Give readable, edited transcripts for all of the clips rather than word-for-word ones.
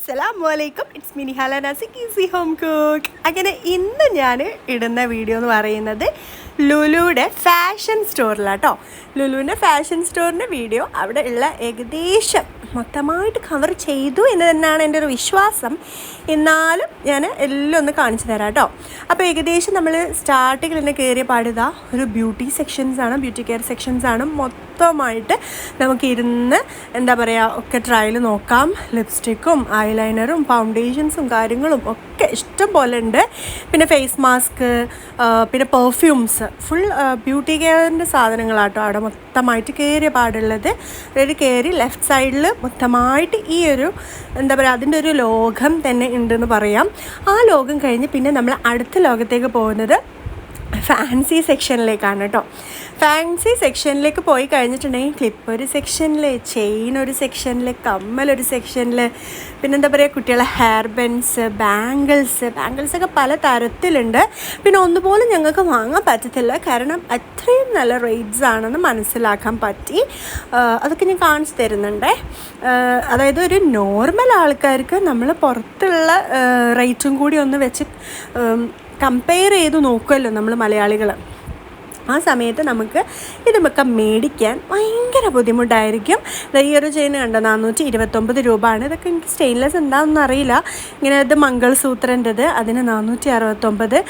അസ്സലാമലൈക്കും, it's me Nihala Nasik, easy home cook. അങ്ങനെ ഇന്ന് ഞാൻ ഇടുന്ന വീഡിയോ എന്ന് പറയുന്നത് ലുലുയുടെ ഫാഷൻ സ്റ്റോറിലാട്ടോ. ലുലുവിൻ്റെ ഫാഷൻ സ്റ്റോറിൻ്റെ വീഡിയോ അവിടെ ഉള്ള ഏകദേശം മൊത്തമായിട്ട് കവർ ചെയ്തു എന്ന് തന്നെയാണ് എൻ്റെ ഒരു വിശ്വാസം. എന്നാലും ഞാൻ എല്ലാം ഒന്ന് കാണിച്ചു തരാം കേട്ടോ. അപ്പോൾ ഏകദേശം നമ്മൾ സ്റ്റാർട്ടിങ്ങിൽ തന്നെ കയറിയ പാടുക ഒരു ബ്യൂട്ടി സെക്ഷൻസാണ്, ബ്യൂട്ടി കെയർ സെക്ഷൻസാണ്. മൊത്തമായിട്ട് നമുക്കിരുന്ന് എന്താ പറയുക ഒക്കെ ട്രയൽ നോക്കാം. ലിപ്സ്റ്റിക്കും ഐലൈനറും ഫൗണ്ടേഷൻസും കാര്യങ്ങളും ഒക്കെ ഇഷ്ടം പോലെ ഉണ്ട്. പിന്നെ ഫേസ് മാസ്ക്, പിന്നെ പെർഫ്യൂംസ്, ഫുൾ ബ്യൂട്ടി കെയറിൻ്റെ സാധനങ്ങളാട്ടോ അവിടെ മൊത്തമായിട്ട് കയറിയ പാടുള്ളത്. അതായത് കയറി ലെഫ്റ്റ് സൈഡിൽ മൊത്തമായിട്ട് ഈ ഒരു എന്താ പറയുക അതിൻ്റെ ഒരു ലോകം തന്നെ ഉണ്ടെന്ന് പറയാം. ആ ലോകം കഴിഞ്ഞ് പിന്നെ നമ്മൾ അടുത്ത ലോകത്തേക്ക് പോകുന്നത് ഫാൻസി സെക്ഷനിലേക്കാണ് കേട്ടോ. ഫാൻസി സെക്ഷനിലേക്ക് പോയി കഴിഞ്ഞിട്ടുണ്ടെങ്കിൽ ക്ലിപ്പ് ഒരു സെക്ഷനിൽ, ചെയിൻ ഒരു സെക്ഷനിൽ, കമ്മലൊരു സെക്ഷനിൽ, പിന്നെന്താ പറയുക കുട്ടികളെ ഹെയർ ബെൻസ്, ബാംഗിൾസൊക്കെ പല തരത്തിലുണ്ട്. പിന്നെ ഒന്നുപോലും ഞങ്ങൾക്ക് വാങ്ങാൻ പറ്റത്തില്ല, കാരണം അത്രയും നല്ല റേറ്റ്സ് ആണെന്ന് മനസ്സിലാക്കാൻ പറ്റി. അതൊക്കെ ഞാൻ കാണിച്ചു തരുന്നുണ്ടേ. അതായത് ഒരു നോർമൽ ആൾക്കാർക്ക് നമ്മൾ പുറത്തുള്ള റേറ്റും കൂടി ഒന്ന് വെച്ച് കമ്പയർ ചെയ്ത് നോക്കുമല്ലോ നമ്മൾ മലയാളികൾ. ആ സമയത്ത് നമുക്ക് ഇതൊക്കെ മേടിക്കാൻ ഭയങ്കര ബുദ്ധിമുട്ടായിരിക്കും. ഈ ഒരു ചെയിൻ കണ്ടോ, 429 രൂപയാണ്. ഇതൊക്കെ എനിക്ക് സ്റ്റെയിൻലെസ് എന്താണെന്നൊന്നും അറിയില്ല. ഇങ്ങനെ ഇത് മംഗൾസൂത്രൻ്റെത്, അതിന് 469.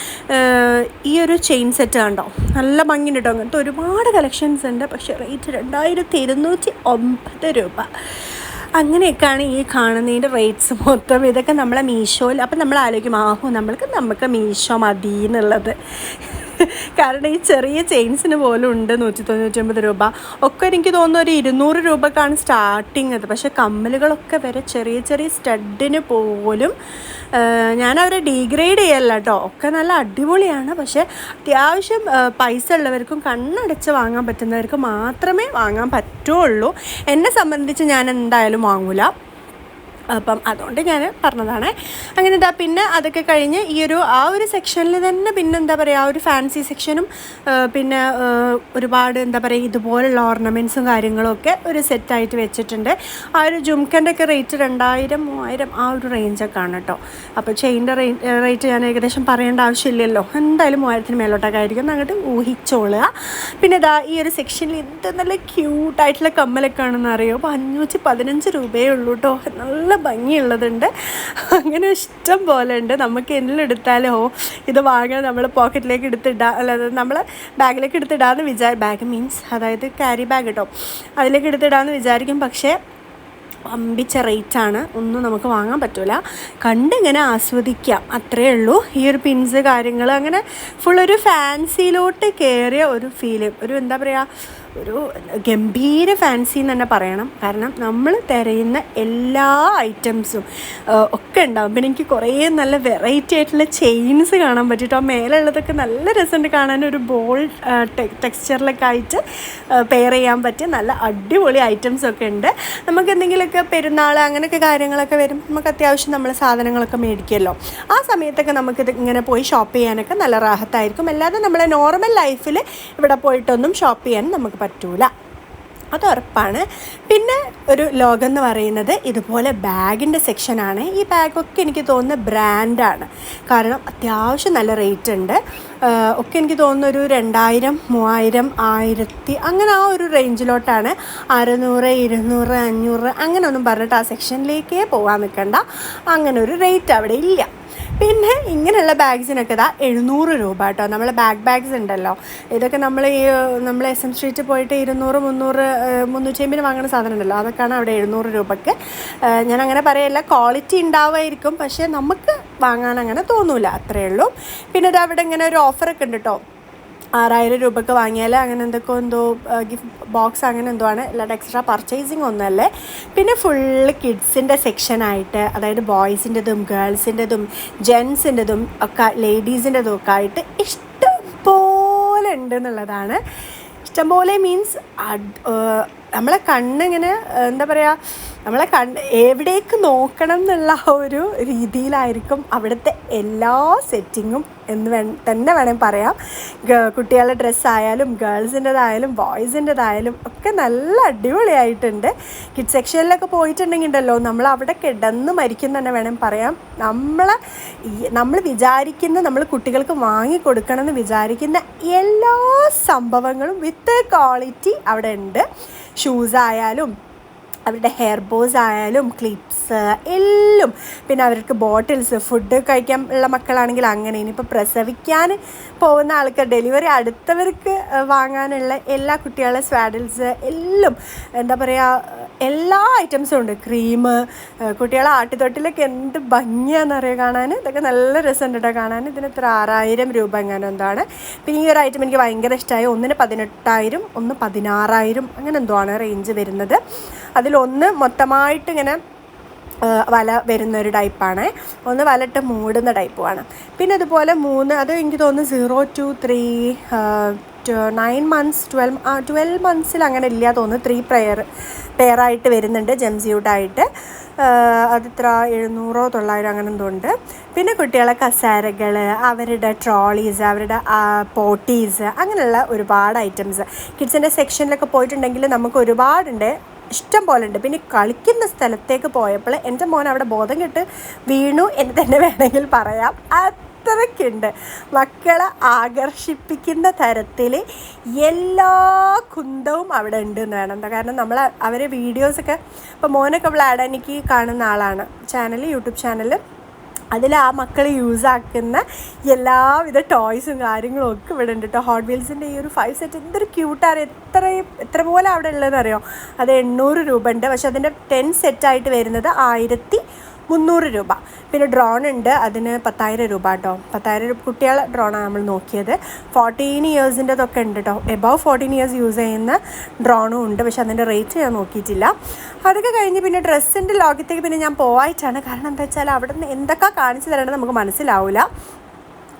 ഈ ഒരു ചെയിൻ സെറ്റ് കണ്ടോ, നല്ല ഭംഗിയുണ്ട് കേട്ടോ. അങ്ങനത്തെ ഒരുപാട് കളക്ഷൻസ് ഉണ്ട്. പക്ഷേ റേറ്റ് 2209 രൂപ. അങ്ങനെയൊക്കെയാണ് ഈ കാണുന്നതിൻ്റെ റേറ്റ്സ് മൊത്തം. ഇതൊക്കെ നമ്മളെ മീഷോയിൽ. അപ്പം നമ്മൾ ആലോചിക്കും, നമുക്ക് മീഷോ മതി എന്നുള്ളത്. കാരണം ഈ ചെറിയ ചെയിൻസിന് പോലും ഉണ്ട് 199 രൂപ. ഒക്കെ എനിക്ക് തോന്നുന്നു ഒരു 200 രൂപക്കാണ് സ്റ്റാർട്ടിങ് അത്. പക്ഷേ കമ്മലുകളൊക്കെ വരെ ചെറിയ സ്റ്റഡിന് പോലും ഞാൻ അവരെ ഡീഗ്രേഡ് ചെയ്യല്ല കേട്ടോ, ഒക്കെ നല്ല അടിപൊളിയാണ്. പക്ഷേ അത്യാവശ്യം പൈസ ഉള്ളവർക്കും കണ്ണടച്ച് വാങ്ങാൻ പറ്റുന്നവർക്ക് മാത്രമേ വാങ്ങാൻ പറ്റുള്ളൂ. എന്നെ സംബന്ധിച്ച് ഞാൻ എന്തായാലും വാങ്ങൂല. അപ്പം അതുകൊണ്ട് ഞാൻ പറഞ്ഞതാണ്. അങ്ങനെ ഇതാ പിന്നെ അതൊക്കെ കഴിഞ്ഞ് ആ ഒരു സെക്ഷനിൽ തന്നെ പിന്നെ എന്താ പറയുക, ആ ഒരു ഫാൻസി സെക്ഷനും പിന്നെ ഒരുപാട് എന്താ പറയുക ഇതുപോലുള്ള ഓർണമെൻറ്റ്സും കാര്യങ്ങളൊക്കെ ഒരു സെറ്റായിട്ട് വെച്ചിട്ടുണ്ട്. ആ ഒരു ജുംക്കൻ്റെ ഒക്കെ റേറ്റ് 2000-3000 ആ ഒരു റേഞ്ചൊക്കെ ആണ് കേട്ടോ. അപ്പോൾ ചെയിൻ്റെ റേറ്റ് ഞാൻ ഏകദേശം പറയേണ്ട ആവശ്യമില്ലല്ലോ, എന്തായാലും 3000 മേലോട്ടൊക്കെ ആയിരിക്കും, അങ്ങോട്ട് ഊഹിച്ചോളുക. പിന്നെ ഇതാ ഈ ഒരു സെക്ഷനിൽ എന്ത് നല്ല ക്യൂട്ടായിട്ടുള്ള കമ്മലൊക്കെ ആണെന്ന് അറിയോ, 515 രൂപയേ ഉള്ളൂ കേട്ടോ. നല്ല ഭംഗിയുള്ളതുണ്ട്. അങ്ങനെ ഇഷ്ടം പോലെ ഉണ്ട്. നമുക്ക് എല്ലാം എടുത്താലോ ഇത് വാങ്ങാൻ നമ്മൾ പോക്കറ്റിലേക്ക് എടുത്തിടാം, അല്ലാതെ നമ്മൾ ബാഗിലേക്ക് എടുത്തിടാമെന്ന് ബാഗ് മീൻസ് അതായത് ക്യാരി ബാഗ് കേട്ടോ, അതിലേക്ക് എടുത്തിടാമെന്ന് വിചാരിക്കും. പക്ഷേ അമ്പിച്ച റേറ്റാണ്, ഒന്നും നമുക്ക് വാങ്ങാൻ പറ്റില്ല. കണ്ടിങ്ങനെ ആസ്വദിക്കാം, അത്രയേ ഉള്ളൂ. ഈ ഒരു പിൻസ് കാര്യങ്ങൾ അങ്ങനെ ഫുള്ളൊരു ഫാൻസിയിലോട്ട് കയറിയ ഒരു ഫീല്, ഒരു എന്താ പറയുക ഒരു ഗംഭീര ഫാൻസി എന്ന് തന്നെ പറയണം. കാരണം നമ്മൾ തിരയുന്ന എല്ലാ ഐറ്റംസും ഒക്കെ ഉണ്ടാകും. പിന്നെ എനിക്ക് കുറേ നല്ല വെറൈറ്റി ആയിട്ടുള്ള ചെയിൻസ് കാണാൻ പറ്റിട്ടോ. മേലുള്ളതൊക്കെ നല്ല രസമുണ്ട് കാണാൻ, ഒരു ബോൾ ടെക്സ്ചറിലൊക്കെ ആയിട്ട് പെയർ ചെയ്യാൻ പറ്റിയ നല്ല അടിപൊളി ഐറ്റംസൊക്കെ ഉണ്ട്. നമുക്ക് എന്തെങ്കിലുമൊക്കെ പെരുന്നാൾ അങ്ങനെയൊക്കെ കാര്യങ്ങളൊക്കെ വരും, നമുക്ക് അത്യാവശ്യം നമ്മൾ സാധനങ്ങളൊക്കെ മേടിക്കുമല്ലോ. ആ സമയത്തൊക്കെ നമുക്കിത് ഇങ്ങനെ പോയി ഷോപ്പ് ചെയ്യാനൊക്കെ നല്ല റാഹത്തായിരിക്കും. അല്ലാതെ നമ്മളെ നോർമൽ ലൈഫിൽ ഇവിടെ പോയിട്ടൊന്നും ഷോപ്പ് ചെയ്യാൻ നമുക്ക് പറ്റൂല, അത് ഉറപ്പാണ്. പിന്നെ ഒരു ലോകം എന്ന് പറയുന്നത് ഇതുപോലെ ബാഗിൻ്റെ സെക്ഷനാണ്. ഈ ബാഗൊക്കെ എനിക്ക് തോന്നുന്നത് ബ്രാൻഡാണ്, കാരണം അത്യാവശ്യം നല്ല റേറ്റ് ഉണ്ട്. ഒക്കെ എനിക്ക് തോന്നുന്നു ഒരു 2000, 3000, 1000 അങ്ങനെ ആ ഒരു റേഞ്ചിലോട്ടാണ്. 600, 200, 500 അങ്ങനെ ഒന്നും പറഞ്ഞിട്ട് ആ സെക്ഷനിലേക്കേ പോകാൻ നിൽക്കണ്ട, അങ്ങനെ ഒരു റേറ്റ് അവിടെ ഇല്ല. പിന്നെ ഇങ്ങനെയുള്ള ബാഗ്സിനൊക്കെ 700 രൂപ കേട്ടോ. നമ്മളെ ബാഗ്സ് ഉണ്ടല്ലോ, ഇതൊക്കെ നമ്മൾ SM സ്ട്രീറ്റിൽ പോയിട്ട് 200, 300, 350 വാങ്ങുന്ന സാധനം ഉണ്ടല്ലോ, അതൊക്കെയാണ് അവിടെ 700 രൂപയ്ക്ക്. ഞാൻ അങ്ങനെ പറയല്ല, ക്വാളിറ്റി ഉണ്ടാവുമായിരിക്കും, പക്ഷേ നമുക്ക് വാങ്ങാൻ അങ്ങനെ തോന്നൂല, അത്രയേ ഉള്ളൂ. പിന്നെ ഇത് അവിടെ ഇങ്ങനെ ഒരു ഓഫറൊക്കെ ഉണ്ട് കേട്ടോ. 6000 രൂപയ്ക്ക് വാങ്ങിയാൽ അങ്ങനെ എന്തോ ഗിഫ്റ്റ് ബോക്സ് അങ്ങനെ എന്തോ ആണ്, അല്ലാതെ എക്സ്ട്രാ പർച്ചേസിങ് ഒന്നുമല്ലേ. പിന്നെ ഫുള്ള് കിഡ്സിൻ്റെ സെക്ഷനായിട്ട്, അതായത് ബോയ്സിൻ്റെതും ഗേൾസിൻ്റെതും ജെൻസിൻ്റെതും ഒക്കെ ലേഡീസിൻ്റെതും ഒക്കെ ആയിട്ട് ഇഷ്ടംപോലെ ഉണ്ട് എന്നുള്ളതാണ്. ഇഷ്ടംപോലെ മീൻസ് നമ്മളെ കണ്ണിങ്ങനെ എന്താ പറയുക നമ്മളെ എവിടേക്ക് നോക്കണം എന്നുള്ള ആ ഒരു രീതിയിലായിരിക്കും അവിടുത്തെ എല്ലാ സെറ്റിങ്ങും എന്ന് തന്നെ വേണമെങ്കിൽ പറയാം. കുട്ടികളുടെ ഡ്രസ്സായാലും ഗേൾസിൻ്റെതായാലും ബോയ്സിൻ്റെതായാലും ഒക്കെ നല്ല അടിപൊളിയായിട്ടുണ്ട്. കിഡ്സ് സെക്ഷനിലൊക്കെ പോയിട്ടുണ്ടെങ്കിൽ ഉണ്ടല്ലോ നമ്മൾ അവിടെ കിടന്ന് മരിക്കും തന്നെ വേണമെങ്കിൽ പറയാം. നമ്മൾ വിചാരിക്കുന്ന, നമ്മൾ കുട്ടികൾക്ക് വാങ്ങിക്കൊടുക്കണം എന്ന് വിചാരിക്കുന്ന എല്ലാ സംഭവങ്ങളും വിത്ത് ക്വാളിറ്റി അവിടെ ഉണ്ട്. ഷൂസ് ആയാലും അവരുടെ ഹെയർ ബോസ് ആയാലും ക്ലിപ്സ് എല്ലാം, പിന്നെ അവർക്ക് ബോട്ടിൽസ്, ഫുഡ് കഴിക്കാൻ ഉള്ള മക്കളാണെങ്കിൽ അങ്ങനെ, ഇനിയിപ്പോൾ പ്രസവിക്കാൻ പോകുന്ന ആൾക്ക്, ഡെലിവറി അടുത്തവർക്ക് വാങ്ങാനുള്ള എല്ലാ കുട്ടികളുടെ സ്വാഡിൽസ് എല്ലാം, എന്താ പറയുക, എല്ലാ ഐറ്റംസും ഉണ്ട്. ക്രീം, കുട്ടികളെ ആട്ടുതൊട്ടിലൊക്കെ എന്ത് ഭംഗിയാണെന്നറിയാം കാണാൻ. ഇതൊക്കെ നല്ല രസമുണ്ട് കേട്ടോ കാണാൻ. ഇതിന് എത്ര 6000 രൂപ എങ്ങനെ എന്താണ്. പിന്നെ ഈ ഒരു ഐറ്റം എനിക്ക് ഭയങ്കര ഇഷ്ടമായി. ഒന്നിന് 18,000, ഒന്ന് 16,000 അങ്ങനെ എന്തോ ആണ് റേഞ്ച് വരുന്നത്. അതിലൊന്ന് മൊത്തമായിട്ട് ഇങ്ങനെ വല വരുന്നൊരു ടൈപ്പാണ്, ഒന്ന് വലട്ട് മൂടുന്ന ടൈപ്പുമാണ്. പിന്നെ അതുപോലെ 3, അത് എനിക്ക് തോന്നുന്നു 0 to 3 9 months 12 months അങ്ങനെ ഇല്ല തോന്നുന്നു. 3 പെയറായിട്ട് വരുന്നുണ്ട് ജംസ്യൂട്ടായിട്ട്. അതിത്ര 700 900 അങ്ങനെ എന്തുണ്ട്. പിന്നെ കുട്ടികളെ കസേരകൾ, അവരുടെ ട്രോളീസ്, അവരുടെ പോട്ടീസ്, അങ്ങനെയുള്ള ഒരുപാട് ഐറ്റംസ് കിഡ്സിൻ്റെ സെക്ഷനിലൊക്കെ പോയിട്ടുണ്ടെങ്കിൽ നമുക്ക് ഒരുപാടുണ്ട്, ഇഷ്ടം പോലെ ഉണ്ട്. പിന്നെ കളിക്കുന്ന സ്ഥലത്തേക്ക് പോയപ്പോൾ എൻ്റെ മോൻ അവിടെ ബോധം കെട്ട് വീണു എന്ന് തന്നെ വേണമെങ്കിൽ പറയാം. അത്രയ്ക്കുണ്ട്. മക്കളെ ആകർഷിപ്പിക്കുന്ന തരത്തിൽ എല്ലാ കുന്തവും അവിടെ ഉണ്ട് എന്ന് വേണം. എന്താ കാരണം അവർ വീഡിയോസൊക്കെ, ഇപ്പോൾ മോനൊക്കെ വ്ളാഡനിക്ക് കാണുന്ന ആളാണ്, യൂട്യൂബ് ചാനൽ. അതിൽ ആ മക്കൾ യൂസാക്കുന്ന എല്ലാവിധ ടോയ്സും കാര്യങ്ങളും ഒക്കെ ഇവിടെ ഉണ്ട് കേട്ടോ. ഹോട്ട് വീൽസിൻ്റെ ഈ ഒരു 5 സെറ്റ് എന്തൊരു ക്യൂട്ടാണ്. എത്ര പോലെ അവിടെ ഉള്ളതെന്ന് അറിയോ? അത് 800 രൂപ ഉണ്ട്. പക്ഷെ അതിൻ്റെ 10 സെറ്റായിട്ട് വരുന്നത് 1300 രൂപ. പിന്നെ ഡ്രോൺ ഉണ്ട്, അതിന് 10,000 രൂപ കേട്ടോ. 10,000 രൂപ കുട്ടികളെ ഡ്രോണാണ് നമ്മൾ നോക്കിയത്. 14 ഇയേഴ്സിൻ്റെതൊക്കെ ഉണ്ട് കേട്ടോ. എബവ് 14 ഇയേഴ്സ് യൂസ് ചെയ്യുന്ന ഡ്രോണും ഉണ്ട്. പക്ഷെ അതിൻ്റെ റേറ്റ് ഞാൻ നോക്കിയിട്ടില്ല. അതൊക്കെ കഴിഞ്ഞ് പിന്നെ ഡ്രസ്സിൻ്റെ ലോകത്തേക്ക് പിന്നെ ഞാൻ പോയിട്ടാണ്. കാരണം എന്താ വെച്ചാൽ അവിടെ നിന്ന് എന്തൊക്കെ കാണിച്ചു തരേണ്ടത് നമുക്ക് മനസ്സിലാവില്ല.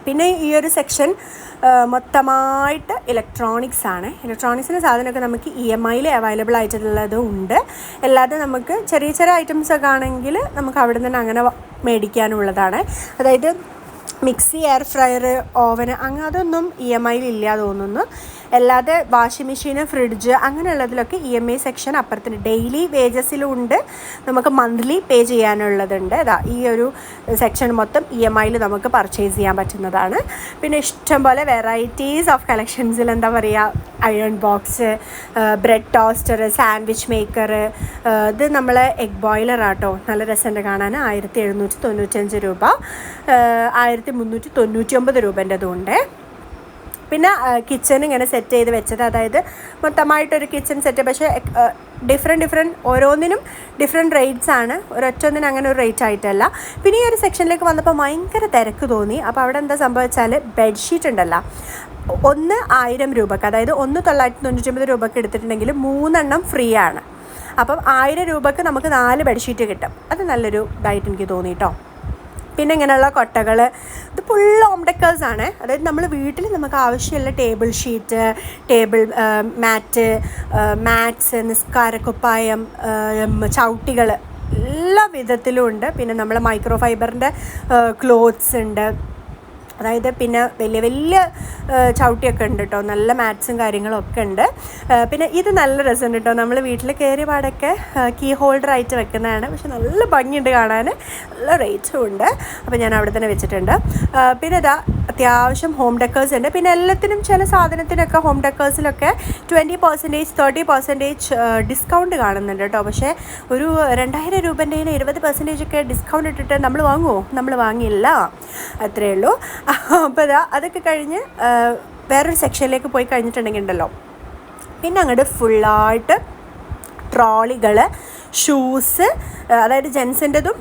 പിന്നെ ഈ ഒരു സെക്ഷൻ മൊത്തമായിട്ട് ഇലക്ട്രോണിക്സ് ആണ്. ഇലക്ട്രോണിക്സിൻ്റെ സാധനമൊക്കെ നമുക്ക് EMIയിൽ അവൈലബിൾ ആയിട്ടുള്ളതും ഉണ്ട്. അല്ലാതെ നമുക്ക് ചെറിയ ചെറിയ ഐറ്റംസൊക്കെ ആണെങ്കിൽ നമുക്ക് അവിടെ നിന്ന് അങ്ങനെ മേടിക്കാനുള്ളതാണ്. അതായത് മിക്സി, എയർ ഫ്രയർ, ഓവന് അങ്ങനെ അതൊന്നും EMIയിൽ ഇല്ല തോന്നുന്നു. അല്ലാതെ വാഷിംഗ് മെഷീൻ, ഫ്രിഡ്ജ് അങ്ങനെയുള്ളതിലൊക്കെ EMI സെക്ഷൻ അപ്പുറത്തിന് ഡെയിലി വേജസിലും ഉണ്ട്, നമുക്ക് മന്ത്ലി പേ ചെയ്യാനുള്ളതുണ്ട്. ഈ ഒരു സെക്ഷൻ മൊത്തം EMIയിൽ നമുക്ക് പർച്ചേസ് ചെയ്യാൻ പറ്റുന്നതാണ്. പിന്നെ ഇഷ്ടംപോലെ വെറൈറ്റീസ് ഓഫ് കളക്ഷൻസിൽ എന്താ പറയുക, iron box, bread toaster, sandwich maker, ഇത് നമ്മൾ എഗ് ബോയിലർ ആട്ടോ. നല്ല രസമുണ്ട് കാണാൻ. 1795 രൂപ, 1399 രൂപേൻ്റെതുണ്ട്. പിന്നെ കിച്ചൺ ഇങ്ങനെ സെറ്റ് ചെയ്ത് വെച്ചത്, അതായത് മൊത്തമായിട്ടൊരു കിച്ചൺ സെറ്റ്, പക്ഷേ ഡിഫറെൻറ്റ് ഓരോന്നിനും ഡിഫറെൻറ്റ് റേറ്റ്സ് ആണ്. ഒരൊറ്റൊന്നിനും അങ്ങനെ ഒരു റേറ്റ് ആയിട്ടല്ല. പിന്നെ ഈ ഒരു സെക്ഷനിലേക്ക് വന്നപ്പോൾ ഭയങ്കര തിരക്ക് തോന്നി. അപ്പോൾ അവിടെ എന്താ സംഭവിച്ചാൽ ബെഡ്ഷീറ്റ് ഉണ്ടല്ലോ, ഒന്ന് 1000 രൂപക്ക്, അതായത് 999 രൂപക്ക് എടുത്തിട്ടുണ്ടെങ്കിൽ 3 എണ്ണം ഫ്രീ ആണ്. അപ്പം 1000 രൂപക്ക് നമുക്ക് 4 ബെഡ്ഷീറ്റ് കിട്ടും. അത് നല്ലൊരു ഇതായിട്ട് എനിക്ക് തോന്നി കേട്ടോ. പിന്നെ ഇങ്ങനെയുള്ള കൊട്ടകൾ, ഇത് ഫുൾ ഹോം ഡെക്കേഴ്സാണ്. അതായത് നമ്മൾ വീട്ടിൽ നമുക്ക് ആവശ്യമുള്ള ടേബിൾ ഷീറ്റ്, ടേബിൾ മാറ്റ്സ്, നിസ്കാരക്കുപ്പായം, ചവിട്ടികൾ എല്ലാ വിധത്തിലും ഉണ്ട്. പിന്നെ നമ്മൾ മൈക്രോ ഫൈബറിൻ്റെ ക്ലോത്ത്സ് ഉണ്ട്. അതായത് പിന്നെ വലിയ ചവിട്ടിയൊക്കെ ഉണ്ട് കേട്ടോ. നല്ല മാറ്റ്സും കാര്യങ്ങളൊക്കെ ഉണ്ട്. പിന്നെ ഇത് നല്ല രസമുണ്ട് കേട്ടോ. നമ്മൾ വീട്ടിൽ കയറിയ പാടൊക്കെ കീ ഹോൾഡറായിട്ട് വെക്കുന്നതാണ്. പക്ഷെ നല്ല ഭംഗിയുണ്ട് കാണാൻ, നല്ല റേറ്റും ഉണ്ട്. അപ്പോൾ ഞാൻ അവിടെ തന്നെ വെച്ചിട്ടുണ്ട്. പിന്നെ ഇതാ അത്യാവശ്യം ഹോം ഡെക്കേഴ്സ് ഉണ്ട്. പിന്നെ എല്ലാത്തിനും ചില സാധനത്തിനൊക്കെ ഹോം ഡെക്കേഴ്സിലൊക്കെ 20%, 30% ഡിസ്കൗണ്ട് കാണുന്നുണ്ട് കേട്ടോ. പക്ഷേ ഒരു 2000 രൂപേൻ്റെ 20% ഒക്കെ ഡിസ്കൗണ്ട് ഇട്ടിട്ട് നമ്മൾ വാങ്ങുമോ? നമ്മൾ വാങ്ങിയില്ല, അത്രയേ ഉള്ളൂ. അപ്പോൾ അതൊക്കെ കഴിഞ്ഞ് വേറൊരു സെക്ഷനിലേക്ക് പോയി കഴിഞ്ഞിട്ടുണ്ടെങ്കിൽ ഉണ്ടല്ലോ, പിന്നെ അങ്ങോട്ട് ഫുള്ളായിട്ട് ട്രോളികൾ, ഷൂസ്, അതായത് ജെൻസിൻ്റെതും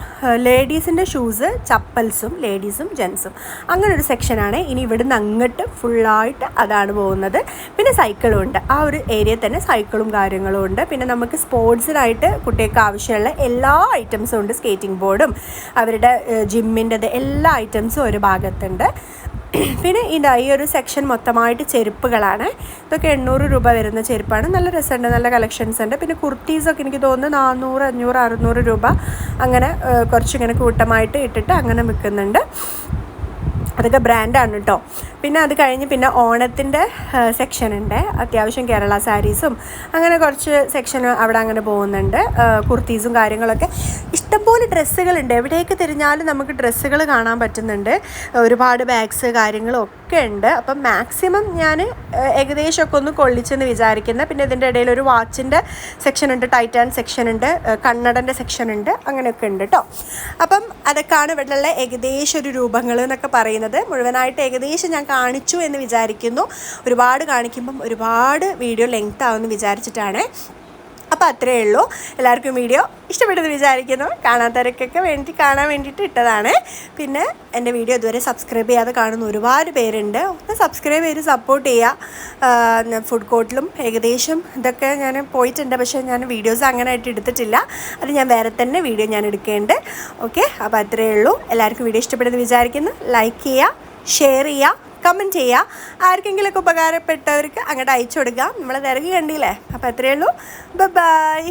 ലേഡീസിൻ്റെ ഷൂസ്, ചപ്പൽസും ലേഡീസും ജെൻസും അങ്ങനെ ഒരു സെക്ഷനാണ്. ഇനി ഇവിടുന്ന് അങ്ങോട്ട് ഫുള്ളായിട്ട് അതാണ് പോകുന്നത്. പിന്നെ സൈക്കിളും ഉണ്ട്. ആ ഒരു ഏരിയയിൽ തന്നെ സൈക്കിളും കാര്യങ്ങളും ഉണ്ട്. പിന്നെ നമുക്ക് സ്പോർട്സിനായിട്ട് കുട്ടികൾക്ക് ആവശ്യമുള്ള എല്ലാ ഐറ്റംസും ഉണ്ട്. സ്കേറ്റിംഗ് ബോർഡും അവരുടെ ജിമ്മിൻ്റെത് എല്ലാ ഐറ്റംസും ഒരു ഭാഗത്തുണ്ട്. പിന്നെ ഈ ഒരു സെക്ഷൻ മൊത്തമായിട്ട് ചെരുപ്പുകളാണ്. ഇതൊക്കെ 800 രൂപ വരുന്ന ചെരുപ്പാണ്. നല്ല രസമുണ്ട്, നല്ല കളക്ഷൻസ് ഉണ്ട്. പിന്നെ കുർത്തീസൊക്കെ എനിക്ക് തോന്നുന്നു 400, 500, 600 രൂപ അങ്ങനെ കുറച്ചിങ്ങനെ കൂട്ടമായിട്ട് ഇട്ടിട്ട് അങ്ങനെ വിൽക്കുന്നുണ്ട്. അതൊക്കെ ബ്രാൻഡാണ് കേട്ടോ. പിന്നെ അത് കഴിഞ്ഞ് പിന്നെ ഓണത്തിൻ്റെ സെക്ഷൻ ഉണ്ട്. അത്യാവശ്യം കേരള സാരീസും അങ്ങനെ കുറച്ച് സെക്ഷൻ അവിടെ അങ്ങനെ പോകുന്നുണ്ട്. കുർത്തീസും കാര്യങ്ങളൊക്കെ ഇഷ്ടംപോലെ ഡ്രസ്സുകളുണ്ട്. എവിടേക്ക് തിരിഞ്ഞാലും നമുക്ക് ഡ്രസ്സുകൾ കാണാൻ പറ്റുന്നുണ്ട്. ഒരുപാട് ബാഗ്സ് കാര്യങ്ങളും ഒക്കെ ഉണ്ട്. അപ്പം മാക്സിമം ഞാൻ ഏകദേശമൊക്കെ ഒന്ന് കൊള്ളിച്ചെന്ന് വിചാരിക്കുന്നത്. പിന്നെ ഇതിൻ്റെ ഇടയിൽ ഒരു വാച്ചിൻ്റെ സെക്ഷൻ ഉണ്ട്, ടൈറ്റാൻ സെക്ഷൻ ഉണ്ട്, കണ്ണടൻ്റെ സെക്ഷൻ ഉണ്ട്, അങ്ങനെയൊക്കെ ഉണ്ട് കേട്ടോ. അപ്പം അതൊക്കെയാണ് ഇവിടെയുള്ള ഏകദേശം ഒരു രൂപങ്ങൾ എന്നൊക്കെ പറയുന്നത്. മുഴുവനായിട്ട് ഏകദേശം ഞാൻ കാണിച്ചു എന്ന് വിചാരിക്കുന്നു. ഒരുപാട് കാണിക്കുമ്പം ഒരുപാട് വീഡിയോ ലെങ്ത് ആവുമെന്ന് വിചാരിച്ചിട്ടാണ്. അപ്പോൾ അത്രയേ ഉള്ളൂ. എല്ലാവർക്കും വീഡിയോ ഇഷ്ടപ്പെട്ടെന്ന് വിചാരിക്കുന്നു. കാണാത്തവർക്കൊക്കെ കാണാൻ വേണ്ടിയിട്ട് ഇട്ടതാണ്. പിന്നെ എൻ്റെ വീഡിയോ ഇതുവരെ സബ്സ്ക്രൈബ് ചെയ്യാതെ കാണുന്ന ഒരുപാട് പേരുണ്ട്. ഒന്ന് സബ്സ്ക്രൈബ് ചെയ്ത് സപ്പോർട്ട് ചെയ്യുക. ഫുഡ് കോർട്ടിലും ഏകദേശം ഇതൊക്കെ ഞാൻ പോയിട്ടുണ്ട്. പക്ഷേ ഞാൻ വീഡിയോസ് അങ്ങനെ ആയിട്ട് എടുത്തിട്ടില്ല. അത് ഞാൻ വേറെ തന്നെ വീഡിയോ ഞാൻ എടുക്കേണ്ട. ഓക്കെ, അപ്പോൾ അത്രയേ ഉള്ളൂ. എല്ലാവർക്കും വീഡിയോ ഇഷ്ടപ്പെട്ടെന്ന് വിചാരിക്കുന്നു. ലൈക്ക് ചെയ്യുക, ഷെയർ ചെയ്യുക, കമൻറ്റ് ചെയ്യുക. ആർക്കെങ്കിലുമൊക്കെ ഉപകാരപ്പെട്ടവർക്ക് അങ്ങോട്ട് അയച്ചു കൊടുക്കുക. നമ്മളെ തിരക്ക് കണ്ടില്ലേ. അപ്പോൾ അത്രയേ ഉള്ളൂ. ബൈ.